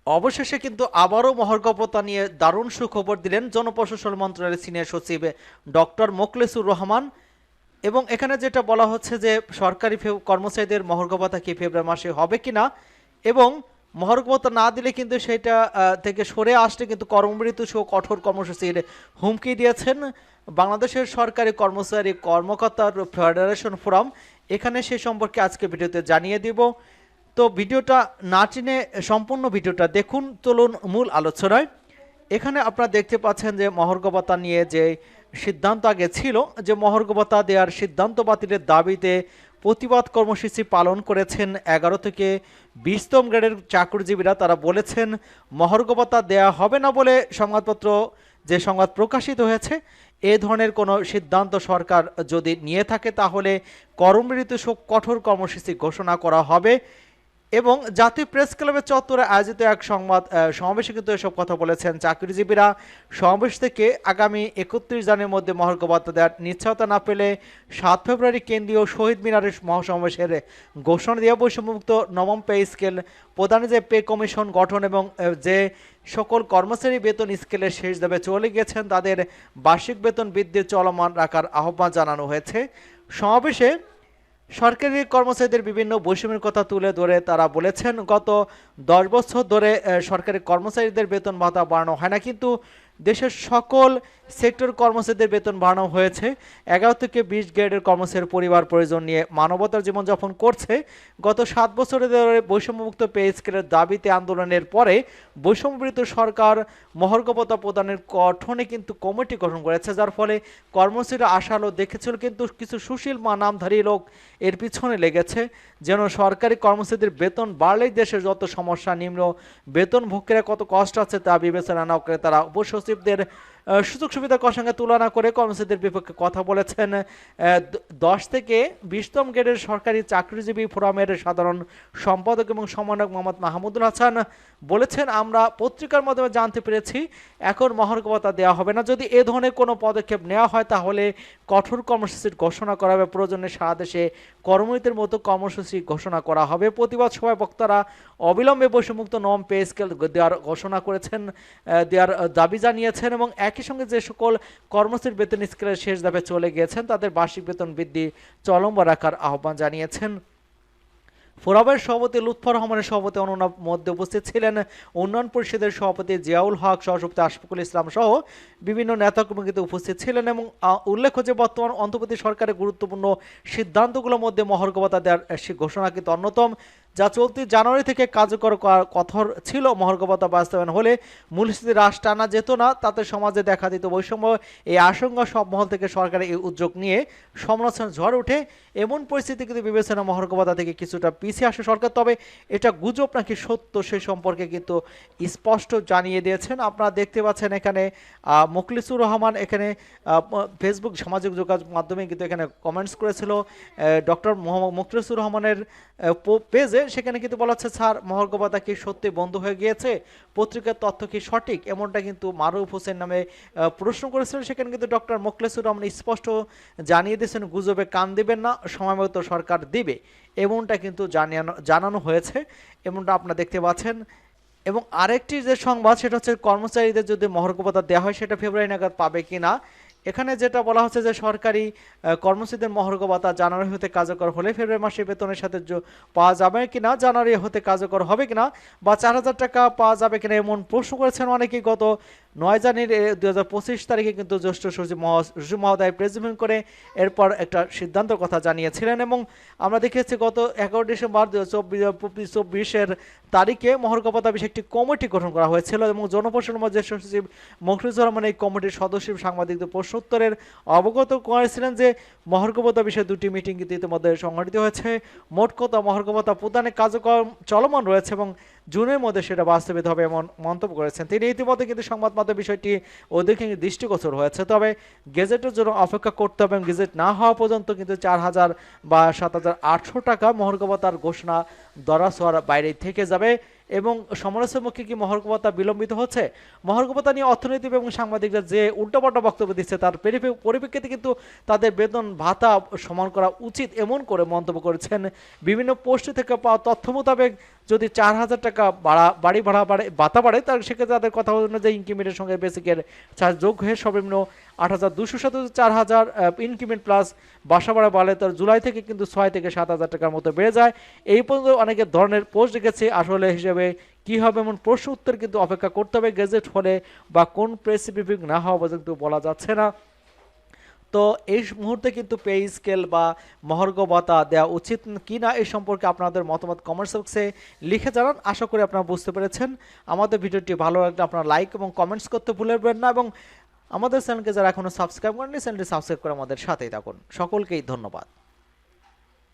অবশেষে কিন্তু আবারও মহার্ঘ নিয়ে দারুণ সুখবর দিলেন জনপ্রশাসন মন্ত্রণালয়ের সিনিয়র সচিব ডক্টর মোখলেসুর রহমান। এবং এখানে যেটা বলা হচ্ছে যে সরকারি কর্মচারীদের মহার্ঘ ভাতা কি ফেব্রুয়ারি মাসে হবে কিনা, এবং মহার্ঘ ভাতা না দিলে কিন্তু সেটা থেকে সরে আসলে কিন্তু কর্মবিরতি সহ কঠোর কর্মসূচির হুমকি দিয়েছেন বাংলাদেশের সরকারি কর্মচারী কর্মকর্তার ফেডারেশন ফোরাম। এখানে সে সম্পর্কে আজকে ভিডিওতে জানিয়ে দিব। তো ভিডিওটা না টেনে সম্পূর্ণ ভিডিওটা দেখুন। চলুন মূল আলোচনায়। এখানে আপনারা দেখতে পাচ্ছেন যে মহার্ঘ ভাতা নিয়ে যে সিদ্ধান্ত আগে ছিল যে মহার্ঘ ভাতা দেওয়ার সিদ্ধান্ত বাতিলের দাবিতে প্রতিবাদ কর্মসূচি পালন করেছেন 11 থেকে 20তম গ্রেডের চাকরিজীবীরা। তারা বলেছেন মহার্ঘ ভাতা দেওয়া হবে না বলে সংবাদপত্র যে সংবাদ প্রকাশিত হয়েছে, এ ধরনের কোনো সিদ্ধান্ত সরকার যদি নিয়ে থাকে তাহলে কর্মবিরতি সহ কঠোর কর্মসূচি ঘোষণা করা হবে। এবং জাতীয় প্রেস ক্লাবের চত্বরে আয়োজিত এক সমাবেশে কিন্তু এসব কথা বলেছেন চাকরিজীবীরা। সমাবেশ থেকে আগামী 31 জানুয়ারির মধ্যে মহার্ঘ ভাতা দেওয়ার নিশ্চয়তা না পেলে 7 ফেব্রুয়ারি কেন্দ্রীয় শহীদ মিনারের মহাসমাবেশের ঘোষণা দিয়ে বৈষম্যমুক্ত নবম পে স্কেল প্রদানে যে পে কমিশন গঠন এবং যে সকল কর্মচারী বেতন স্কেলের শেষ দাবে চলে গেছেন তাদের বার্ষিক বেতন বৃদ্ধির চলমান রাখার আহ্বান জানানো হয়েছে। সমাবেশে সরকারি কর্মচারীদের বিভিন্ন বৈষম্যের কথা তুলে ধরে তারা বলেছেন গত 10 বছর ধরে সরকারি কর্মচারীদের বেতন ভাতা বাড়ানো হয় না, কিন্তু দেশের সকল সেক্টর কর্মচারীদের বেতন বাড়ানো হয়েছে। 11 থেকে 20 গ্রেডের কর্মচারীর পরিবার প্রয়োজন নিয়ে মানবতার জীবনযাপন করছে। গত 7 বছরে ধরে বৈষম্যমুক্ত পে স্কেলের দাবিতে আন্দোলনের পরে বৈষম্যবিরোধী সরকার মহার্ঘ ভাতা প্রদানের গঠনে কিন্তু কমিটি গঠন করেছে, যার ফলে কর্মচারীরা আশালো দেখেছিল, কিন্তু কিছু সুশীল নামধারী লোক এর পিছনে লেগেছে যেন সরকারি কর্মচারীদের বেতন বাড়লেই দেশের যত সমস্যা, নিম্ন বেতন ভোগীরা কত কষ্ট আছে তা বিবেচনা না করে তারা উপসচিবদের সুযোগ সুবিধার সঙ্গে তুলনা করে কর্মচারীদের বিপক্ষে কথা বলেছেন। 10 থেকে 20তম গ্রেডের সরকারি চাকরিজীবী ফোরামের সাধারণ সম্পাদক এবং সমন্বয়ক মোহাম্মদ মাহমুদুল হাসান বলেছেন, আমরা পত্রিকার মাধ্যমে জানতে পেরেছি এখন মহার্ঘ ভাতা দেওয়া হবে না। যদি এ ধরনের কোনো পদক্ষেপ নেওয়া হয় তাহলে কঠোর কর্মসূচির ঘোষণা করা হবে, প্রয়োজনে সারা দেশে কর্মনীতির মতো কর্মসূচি ঘোষণা করা হবে। প্রতিবাদ সভায় বক্তারা অবিলম্বে বৈষম্যমুক্ত নবম পে স্কেল দেওয়ার ঘোষণা করেছেন, দেওয়ার দাবি জানিয়েছেন এবং একই সঙ্গে যে সকল কর্মচারীর বেতন স্কেলের শেষ ধাপে চলে গিয়েছেন তাদের বার্ষিক বেতন বৃদ্ধি চলম্ব রাখার আহ্বান জানিয়েছেন। ফোরামের সভাপতি লুৎফর রহমানের সভাপতি অন্যান্য মধ্যে উপস্থিত ছিলেন উন্নয়ন পরিষদের সভাপতি জিয়াউল হক, সহসভাপতি আশফাকুল ইসলাম সহ বিভিন্ন নেতাকর্মী কিন্তু উপস্থিত ছিলেন। এবং উল্লেখ্য যে বর্তমান অন্তর্বর্তী সরকারের গুরুত্বপূর্ণ সিদ্ধান্তগুলোর মধ্যে মহার্ঘ ভাতা দেওয়ার ঘোষণা কিন্তু অন্যতম, যা চলতি জানুয়ারি থেকে কার্যকর করার কথা ছিল। মহার্ঘ ভাতা বাস্তবায়ন হলে মূল্যস্ফীতি হ্রাস টানা যেত না, তাতে সমাজে দেখা দিত বৈষম্য। এই আশঙ্কা সব মহল থেকে সরকারের এই উদ্যোগ নিয়ে সমালোচনা ঝড় ওঠে। এমন পরিস্থিতি কিন্তু বিবেচনা মহার্ঘ ভাতা থেকে কিছুটা পিছিয়ে আসে সরকার, তবে এটা গুজব নাকি সত্য সে সম্পর্কে কিন্তু স্পষ্ট জানিয়ে দিয়েছেন। আপনারা দেখতে পাচ্ছেন এখানে মোখলেসুর রহমান এখানে ফেসবুক সামাজিক যোগাযোগ মাধ্যমে কিন্তু এখানে কমেন্টস করেছিল ডক্টর মোখলেসুর রহমানের পেজে। সেখানে কিন্তু বলা হচ্ছে, স্যার মহার্ঘ ভাতা কি সত্যি বন্ধ হয়ে গিয়েছে, পত্রিকার তথ্য কি সঠিক, এমনটা কিন্তু মারুফ হোসেন নামে প্রশ্ন করেছিলেন। সেখানে কিন্তু ডক্টর মোখলেসুর রহমান স্পষ্ট জানিয়ে দিয়েছেন গুজবে কান দিবেন না, সময় মতো সরকার দিবে, এমনটা কিন্তু জানানো হয়েছে, এমনটা আপনারা দেখতে পাচ্ছেন। এবং আরেকটি যে সংবাদ সেটা হচ্ছে কর্মচারীদের যদি মহার্ঘ ভাতা দেওয়া হয় সেটা ফেব্রুয়ারি নাগাদ পাবে কিনা। এখানে যেটা বলা হচ্ছে যে সরকারি কর্মচারীদের মহার্ঘ ভাতা জানুয়ারি হতে কার্যকর হলে ফেব্রুয়ারি মাসে বেতনের সাথে পাওয়া যাবে কিনা, জানুয়ারি হতে কার্যকর হবে কিনা, বা 4000 টাকা পাওয়া যাবে কিনা, এমন প্রশ্ন করেছেন অনেকেই। গত 9 জানুয়ারি 2025 তারিখে কিন্তু জ্যেষ্ঠ সচিব মহোদয় প্রেসিডেন্ট করে এরপর একটা সিদ্ধান্তের কথা জানিয়েছিলেন। এবং আমরা দেখেছি গত 11 ডিসেম্বর 2024 তারিখে মহার্ঘ ভাতা বিষয়ে একটি কমিটি গঠন করা হয়েছিল এবং জনপ্রশাসন জ্যেষ্ঠ সচিব মোখলেসুর রহমান এই কমিটির সদস্য সাংবাদিকদের প্রশ্ন উত্তরের অবগত করেছিলেন যে মহার্ঘ ভাতা বিষয়ে 2টি মিটিং কিন্তু ইতিমধ্যে সংগঠিত হয়েছে। মোট কথা মহার্ঘ ভাতা প্রদানের কার্যক্রম চলমান রয়েছে এবং জুনের মধ্যে সেটা বাস্তবায়িত হবে এমন মন্তব্য করেছেন তিনি। ইতিমধ্যে কিন্তু সংবাদ মাধ্যম বিষয়টি ওদেরকে দৃষ্টিগোচর হয়েছে, তবে গেজেটের জন্য অপেক্ষা করতে হবে এবং গেজেট না হওয়া পর্যন্ত কিন্তু 4000 বা 7800 টাকা মহার্ঘ ভাতার ঘোষণা দরাছোঁয়ার বাইরে থেকে যাবে। এবং সমালোচনার মুখে কি মহার্ঘ ভাতা বিলম্বিত হচ্ছে? মহার্ঘ ভাতা নিয়ে অর্থনীতিবিদ এবং সাংবাদিকরা যে উল্টোপাল্টা বক্তব্য দিচ্ছে তার পরিপ্রেক্ষিতে কিন্তু তাদের বেতন ভাতা সমান করা উচিত এমন করে মন্তব্য করেছেন। বিভিন্ন পোস্ট থেকে পাওয়া তথ্য মোতাবেক যদি 4,000 টাকা বাড়ি ভাড়া ভাতা বাড়ে তার সেক্ষেত্রে তাদের কথা অনুযায়ী ইনক্রিমেন্টের সঙ্গে বেসিকের চার্জ যোগ হয়ে সর্বনিম্ন 8,200 4,000 ইনক্রিমেন্ট প্লাস বাসা ভাড়া বাড়লে তার জুলাই থেকে কিন্তু 6 থেকে 7,000 টাকার মতো বেড়ে যায়। এই পর্যন্ত অনেকে ধরনের পোস্ট রেখেছে, আসলে হিসেবে কি হবে এমন প্রশ্ন উত্তর কিন্তু অপেক্ষা করতে হবে গেজেট হলে বা কোন প্রেস ব্রিফিং না হওয়া পর্যন্ত বলা যাচ্ছে না। তো এই মুহূর্তে কিন্তু পে স্কেল বা মহার্ঘ ভাতা দেওয়া উচিত কি না এই সম্পর্কে আপনাদের মতামত কমেন্টস বক্সে লিখে জানান। আশা করি আপনারা বুঝতে পেরেছেন। আমাদের ভিডিওটি ভালো লাগলে আপনারা লাইক এবং কমেন্টস করতে ভুলবেন না এবং আমাদের চ্যানেলকে যারা এখনো সাবস্ক্রাইব করেননি চ্যানেলটি সাবস্ক্রাইব করে আমাদের সাথেই থাকুন। সকলকেই ধন্যবাদ।